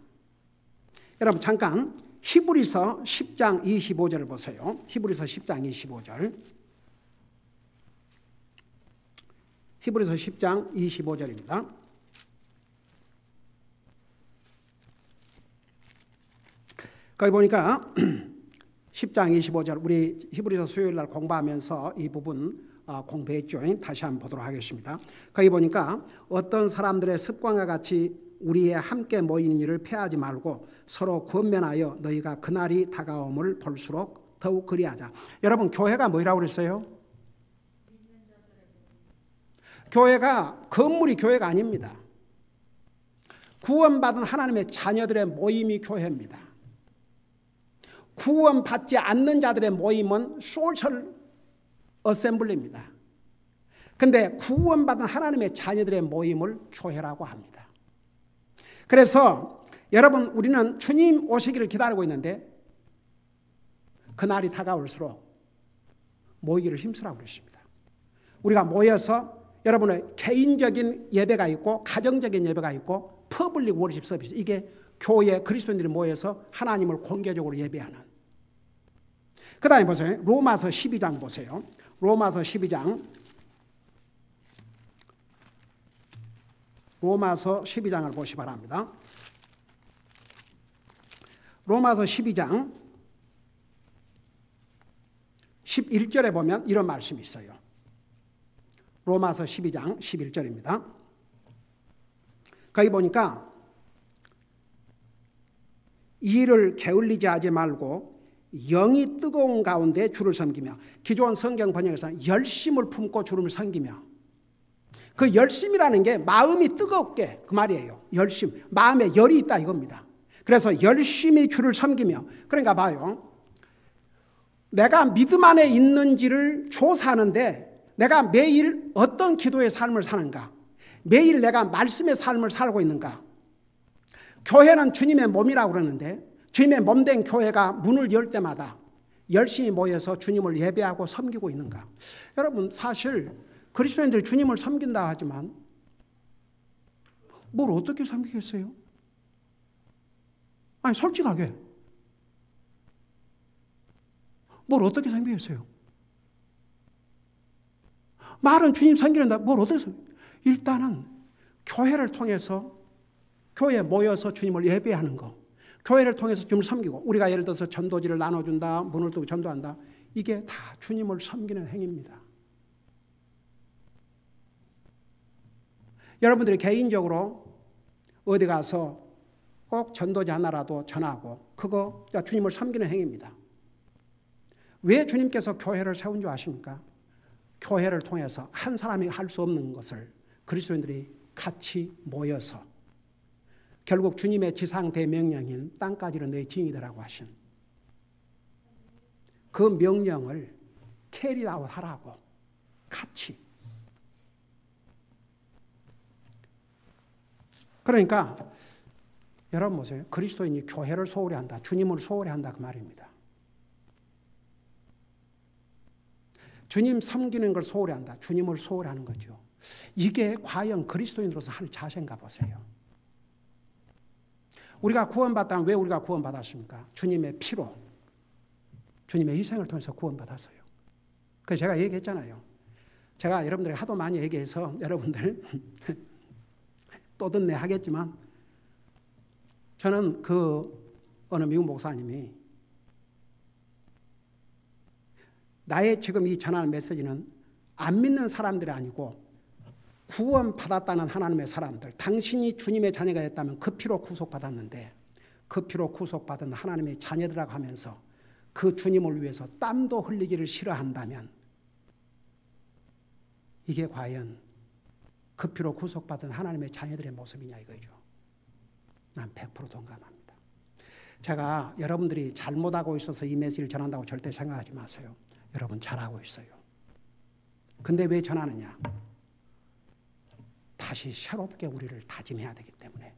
여러분 잠깐 히브리서 10장 25절을 보세요. 히브리서 10장 25절. 히브리서 10장 25절입니다. 거기 보니까 10장 25절 우리 히브리서 수요일 날 공부하면서 이 부분 공부했죠. 다시 한번 보도록 하겠습니다. 거기 보니까 어떤 사람들의 습관과 같이 우리의 함께 모이는 일을 패하지 말고 서로 권면하여 너희가 그날이 다가옴을 볼수록 더욱 그리하자. 여러분 교회가 뭐라고 그랬어요? 교회가 건물이 교회가 아닙니다. 구원받은 하나님의 자녀들의 모임이 교회입니다. 구원받지 않는 자들의 모임은 소셜 어셈블리입니다. 그런데 구원받은 하나님의 자녀들의 모임을 교회라고 합니다. 그래서 여러분 우리는 주님 오시기를 기다리고 있는데 그날이 다가올수록 모이기를 힘쓰라고 그랬습니다. 우리가 모여서 여러분의 개인적인 예배가 있고 가정적인 예배가 있고 퍼블릭 워시ip 서비스, 이게 교회 그리스도인들이 모여서 하나님을 공개적으로 예배하는. 그 다음에 보세요. 로마서 12장 보세요. 로마서 12장. 로마서 12장을 보시 바랍니다. 로마서 12장 11절에 보면 이런 말씀이 있어요. 로마서 12장 11절입니다. 거기 보니까 이를 게을리지 하지 말고 영이 뜨거운 가운데 주를 섬기며, 기존 성경 번역에서는 열심을 품고 주를 섬기며, 그 열심이라는 게 마음이 뜨겁게 그 말이에요. 열심, 마음에 열이 있다 이겁니다. 그래서 열심히 주를 섬기며, 그러니까 봐요. 내가 믿음 안에 있는지를 조사하는데 내가 매일 어떤 기도의 삶을 사는가, 매일 내가 말씀의 삶을 살고 있는가. 교회는 주님의 몸이라고 그러는데 주님의 몸된 교회가 문을 열 때마다 열심히 모여서 주님을 예배하고 섬기고 있는가. 여러분 사실 그리스도인들이 주님을 섬긴다 하지만 뭘 어떻게 섬기겠어요? 아니 솔직하게 뭘 어떻게 섬기겠어요? 말은 주님 섬기는데 뭘 어떻게 섬기겠어요? 일단은 교회를 통해서, 교회에 모여서 주님을 예배하는 거, 교회를 통해서 주님을 섬기고, 우리가 예를 들어서 전도지를 나눠준다, 문을 두고 전도한다, 이게 다 주님을 섬기는 행위입니다. 여러분들이 개인적으로 어디 가서 꼭 전도지 하나라도 전하고, 그거 주님을 섬기는 행위입니다. 왜 주님께서 교회를 세운 줄 아십니까? 교회를 통해서 한 사람이 할 수 없는 것을 그리스도인들이 같이 모여서 결국 주님의 지상 대명령인 땅까지는 내 증인이라고 하신 그 명령을 캐리아웃 하라고 같이. 그러니까 여러분 보세요. 그리스도인이 교회를 소홀히 한다, 주님을 소홀히 한다 그 말입니다. 주님 섬기는 걸 소홀히 한다, 주님을 소홀히 하는 거죠. 이게 과연 그리스도인으로서 할 자세인가 보세요. 우리가 구원받다면 왜 우리가 구원받았습니까? 주님의 피로, 주님의 희생을 통해서 구원받았어요. 그래서 제가 얘기했잖아요. 제가 여러분들에게 하도 많이 얘기해서 여러분들 또 듣네 하겠지만, 저는 어느 미국 목사님이 나의 지금 이 전하는 메시지는 안 믿는 사람들이 아니고 구원받았다는 하나님의 사람들, 당신이 주님의 자녀가 됐다면 그 피로 구속받았는데 그 피로 구속받은 하나님의 자녀들이라고 하면서 그 주님을 위해서 땀도 흘리기를 싫어한다면 이게 과연 그 피로 구속받은 하나님의 자녀들의 모습이냐 이거죠. 난 100% 동감합니다. 제가 여러분들이 잘못하고 있어서 이 메시지를 전한다고 절대 생각하지 마세요. 여러분 잘하고 있어요. 근데 왜 전하느냐? 다시 새롭게 우리를 다짐해야 되기 때문에.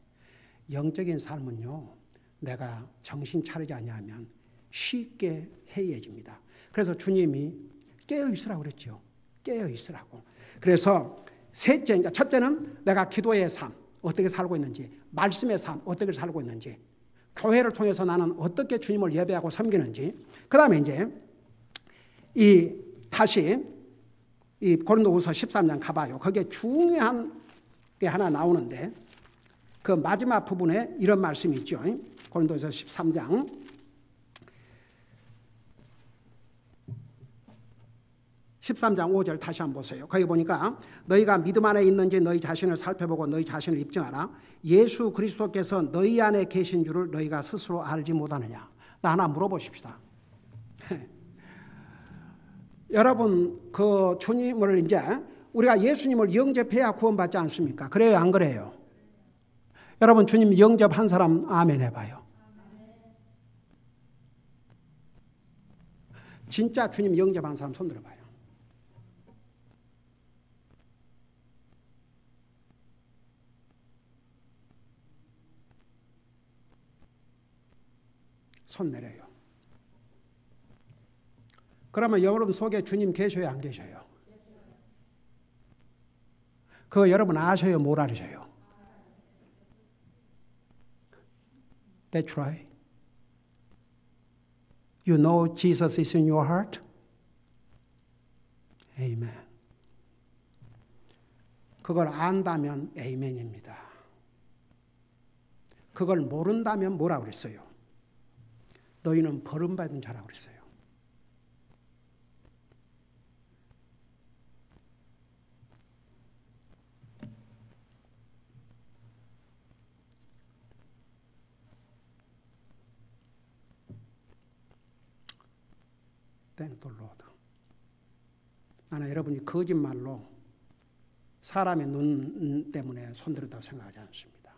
영적인 삶은요, 내가 정신 차리지 않으면 쉽게 해이해집니다. 그래서 주님이 깨어 있으라고 그랬죠. 깨어 있으라고. 그래서 셋째, 그러니까 첫째는 내가 기도의 삶 어떻게 살고 있는지, 말씀의 삶 어떻게 살고 있는지, 교회를 통해서 나는 어떻게 주님을 예배하고 섬기는지. 그다음에 이제 다시 이 고린도후서 13장 가봐요. 거기에 중요한 게 하나 나오는데 그 마지막 부분에 이런 말씀이 있죠. 고린도후서 13장 5절 다시 한번 보세요. 거기 보니까 너희가 믿음 안에 있는지 너희 자신을 살펴보고 너희 자신을 입증하라. 예수 그리스도께서 너희 안에 계신 줄을 너희가 스스로 알지 못하느냐. 나 하나 물어보십시다. 여러분 그 주님을 이제 우리가 예수님을 영접해야 구원받지 않습니까? 그래요, 안 그래요? 여러분 주님 영접한 사람 아멘 해봐요. 진짜 주님 영접한 사람 손 들어봐요. 손 내려요. 그러면 여러분 속에 주님 계셔요, 안 계셔요? 그거 여러분 아셔요, 뭘 아셔요? That's right. You know Jesus is in your heart? Amen. 그걸 안다면 아멘입니다. 그걸 모른다면 뭐라고 그랬어요? 너희는 버림받은 자라고 그랬어요. Thank the Lord. 나는 여러분이 거짓말로 사람의 눈 때문에 손들었다고 생각하지 않습니다.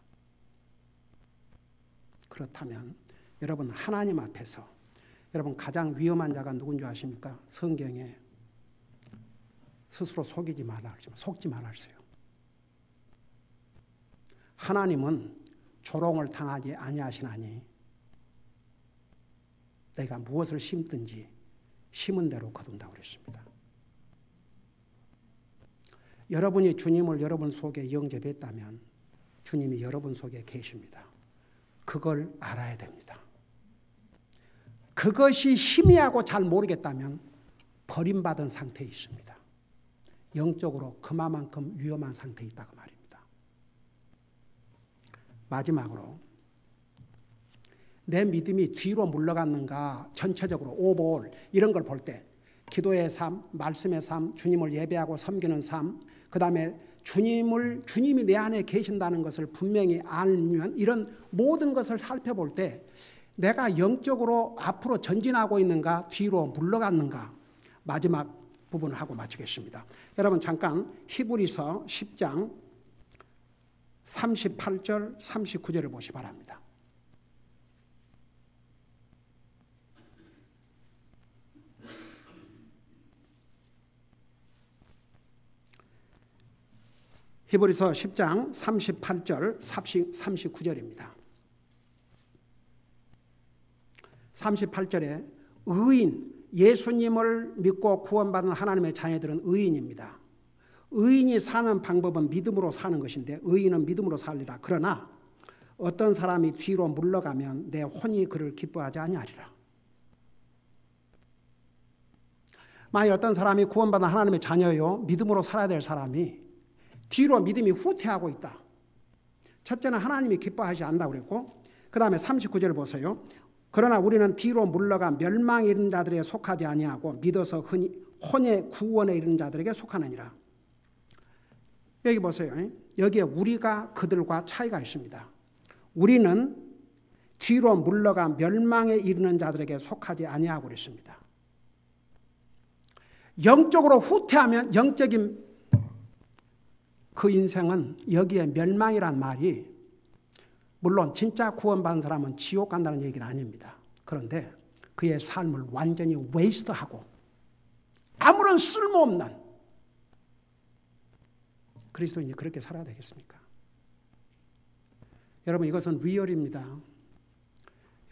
그렇다면 여러분 하나님 앞에서 여러분 가장 위험한 자가 누군지 아십니까? 성경에 스스로 속이지 말라 그러지만 속지 말라 했어요. 하나님은 조롱을 당하지 아니하시나니 내가 무엇을 심든지 심은 대로 거둔다고 그랬습니다. 여러분이 주님을 여러분 속에 영접했다면 주님이 여러분 속에 계십니다. 그걸 알아야 됩니다. 그것이 희미하고 잘 모르겠다면 버림받은 상태에 있습니다. 영적으로 그만큼 위험한 상태에 있다고 말입니다. 마지막으로 내 믿음이 뒤로 물러갔는가 전체적으로 오버올 이런 걸 볼 때 기도의 삶, 말씀의 삶, 주님을 예배하고 섬기는 삶, 그 다음에 주님이 내 안에 계신다는 것을 분명히 알면 이런 모든 것을 살펴볼 때 내가 영적으로 앞으로 전진하고 있는가 뒤로 물러갔는가 마지막 부분을 하고 마치겠습니다. 여러분 잠깐 히브리서 10장 38절 39절을 보시 바랍니다. 히브리서 10장 38절 39절입니다. 38절에 의인, 예수님을 믿고 구원받은 하나님의 자녀들은 의인입니다. 의인이 사는 방법은 믿음으로 사는 것인데 의인은 믿음으로 살리라. 그러나 어떤 사람이 뒤로 물러가면 내 혼이 그를 기뻐하지 아니하리라. 만약 어떤 사람이 구원받은 하나님의 자녀요, 믿음으로 살아야 될 사람이 뒤로 믿음이 후퇴하고 있다. 첫째는 하나님이 기뻐하지 않는다고 그랬고 그 다음에 39절을 보세요. 그러나 우리는 뒤로 물러가 멸망에 이르는 자들에게 속하지 아니하고 믿어서 혼의 구원에 이르는 자들에게 속하느니라. 여기 보세요. 여기에 우리가 그들과 차이가 있습니다. 우리는 뒤로 물러가 멸망에 이르는 자들에게 속하지 아니하고 그랬습니다. 영적으로 후퇴하면 영적인 그 인생은 여기에 멸망이란 말이 물론 진짜 구원받은 사람은 지옥 간다는 얘기는 아닙니다. 그런데 그의 삶을 완전히 웨이스트하고 아무런 쓸모없는 그리스도인이 그렇게 살아야 되겠습니까? 여러분 이것은 리얼입니다.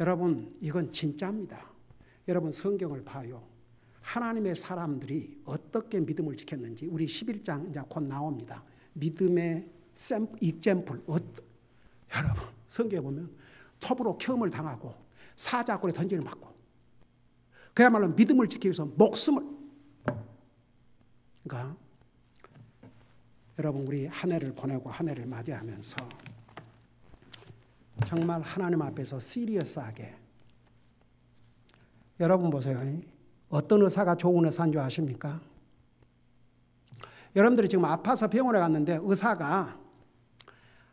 여러분 이건 진짜입니다. 여러분 성경을 봐요. 하나님의 사람들이 어떻게 믿음을 지켰는지 우리 11장 이제 곧 나옵니다. 믿음의 example. 여러분 성경에 보면 톱으로 겸을 당하고 사자굴에 던짐을 받고 그야말로 믿음을 지키기 위해서 목숨을. 그러니까 여러분 우리 한 해를 보내고 한 해를 맞이하면서 정말 하나님 앞에서 시리어스하게 여러분 보세요. 어떤 의사가 좋은 의사인 줄 아십니까? 여러분들이 지금 아파서 병원에 갔는데 의사가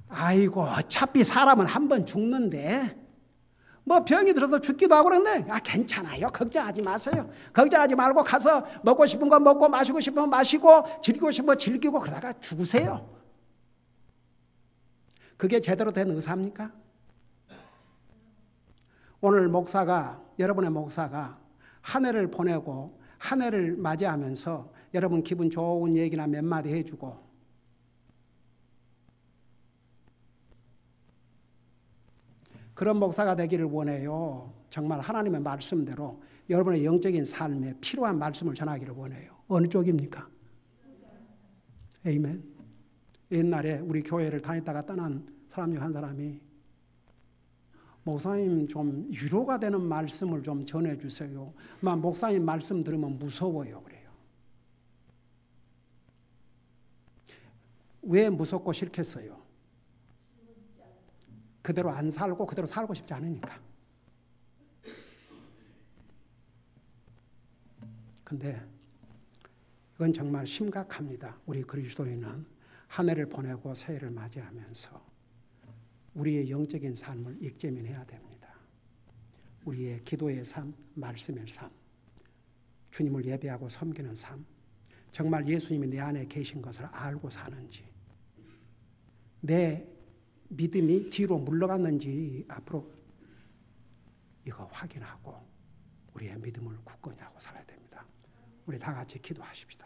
아이고 어차피 사람은 한 번 죽는데 뭐 병이 들어서 죽기도 하고 그러는데 괜찮아요. 걱정하지 마세요. 걱정하지 말고 가서 먹고 싶은 거 먹고 마시고 싶은 거 마시고 즐기고 싶은 거 즐기고 그러다가 죽으세요. 그게 제대로 된 의사입니까? 오늘 목사가 여러분의 목사가 한 해를 보내고 한 해를 맞이하면서 여러분 기분 좋은 얘기나 몇 마디 해주고 그런 목사가 되기를 원해요. 정말 하나님의 말씀대로 여러분의 영적인 삶에 필요한 말씀을 전하기를 원해요. 어느 쪽입니까? 아멘. 옛날에 우리 교회를 다녔다가 떠난 사람 중 한 사람이 목사님 좀 위로가 되는 말씀을 좀 전해주세요. 목사님 말씀 들으면 무서워요. 그래요. 왜 무섭고 싫겠어요? 그대로 안 살고 그대로 살고 싶지 않으니까. 근데 이건 정말 심각합니다. 우리 그리스도인은 한 해를 보내고 새해를 맞이하면서 우리의 영적인 삶을 익재민해야 됩니다. 우리의 기도의 삶, 말씀의 삶, 주님을 예배하고 섬기는 삶, 정말 예수님이 내 안에 계신 것을 알고 사는지, 내 믿음이 뒤로 물러갔는지 앞으로 이거 확인하고 우리의 믿음을 굳건히 하고 살아야 됩니다. 우리 다 같이 기도하십시다.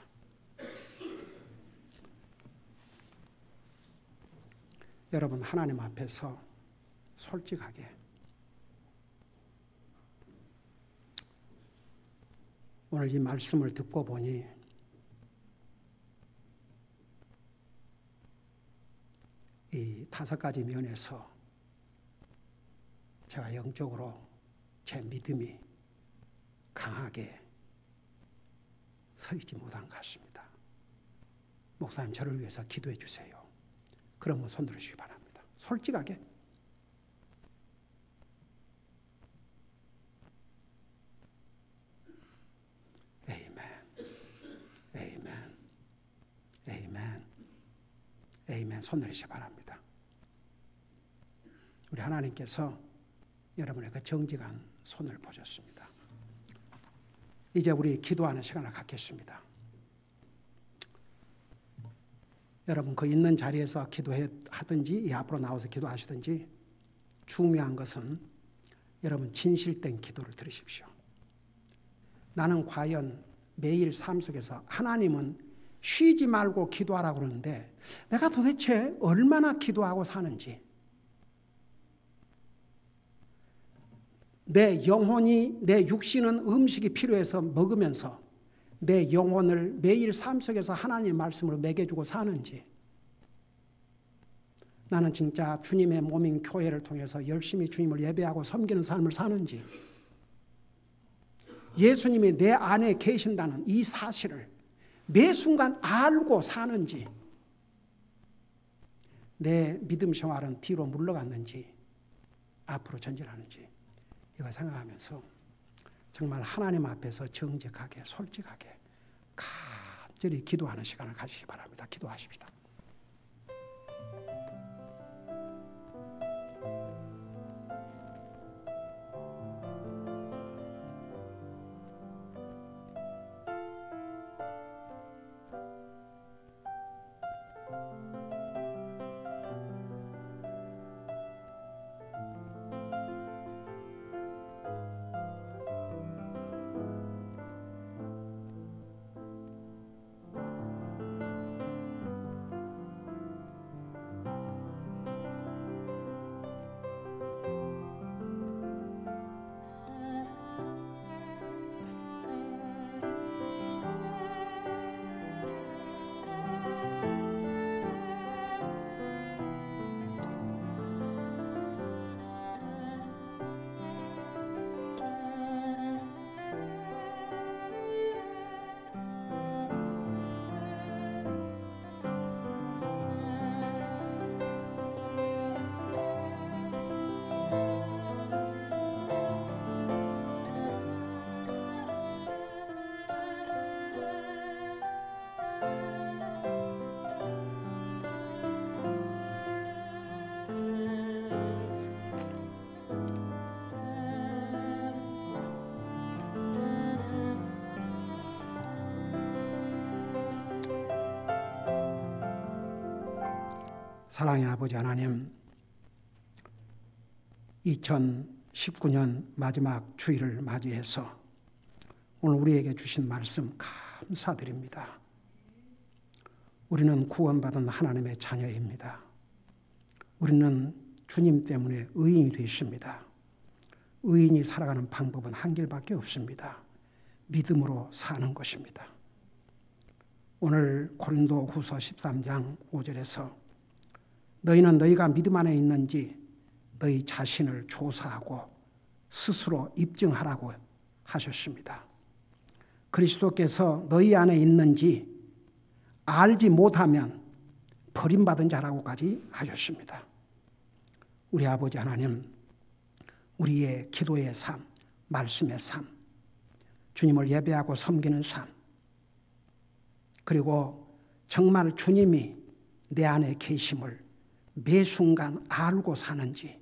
여러분 하나님 앞에서 솔직하게 오늘 이 말씀을 듣고 보니 이 5가지 면에서 제가 영적으로 제 믿음이 강하게 서 있지 못한 것 같습니다. 목사님 저를 위해서 기도해 주세요. 그러면 손 들으시기 바랍니다. 솔직하게. 아멘. 아멘. 아멘. 아멘. 손 내리시기 바랍니다. 우리 하나님께서 여러분의 그 정직한 손을 보셨습니다. 이제 우리 기도하는 시간을 갖겠습니다. 여러분 그 있는 자리에서 기도하든지 앞으로 나와서 기도하시든지 중요한 것은 여러분 진실된 기도를 들으십시오. 나는 과연 매일 삶 속에서 하나님은 쉬지 말고 기도하라고 그러는데 내가 도대체 얼마나 기도하고 사는지, 내 영혼이, 내 육신은 음식이 필요해서 먹으면서 내 영혼을 매일 삶 속에서 하나님의 말씀으로 먹여주고 사는지, 나는 진짜 주님의 몸인 교회를 통해서 열심히 주님을 예배하고 섬기는 삶을 사는지, 예수님이 내 안에 계신다는 이 사실을 매 순간 알고 사는지, 내 믿음 생활은 뒤로 물러갔는지 앞으로 전진하는지 이거 생각하면서 정말 하나님 앞에서 정직하게 솔직하게 간절히 기도하는 시간을 가지시기 바랍니다. 기도하십시다. 사랑의 아버지 하나님, 2019년 마지막 주일을 맞이해서 오늘 우리에게 주신 말씀 감사드립니다. 우리는 구원받은 하나님의 자녀입니다. 우리는 주님 때문에 의인이 되십니다. 의인이 살아가는 방법은 한 길밖에 없습니다. 믿음으로 사는 것입니다. 오늘 고린도후서 13장 5절에서 너희는 너희가 믿음 안에 있는지 너희 자신을 조사하고 스스로 입증하라고 하셨습니다. 그리스도께서 너희 안에 있는지 알지 못하면 버림받은 자라고까지 하셨습니다. 우리 아버지 하나님, 우리의 기도의 삶, 말씀의 삶, 주님을 예배하고 섬기는 삶, 그리고 정말 주님이 내 안에 계심을 매 순간 알고 사는지,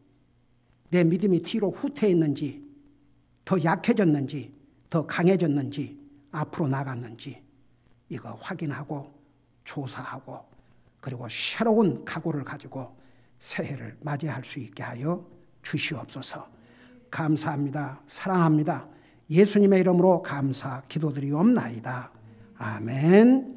내 믿음이 뒤로 후퇴했는지, 더 약해졌는지, 더 강해졌는지, 앞으로 나갔는지 이거 확인하고 조사하고 그리고 새로운 각오를 가지고 새해를 맞이할 수 있게 하여 주시옵소서. 감사합니다. 사랑합니다. 예수님의 이름으로 감사 기도드리옵나이다. 아멘.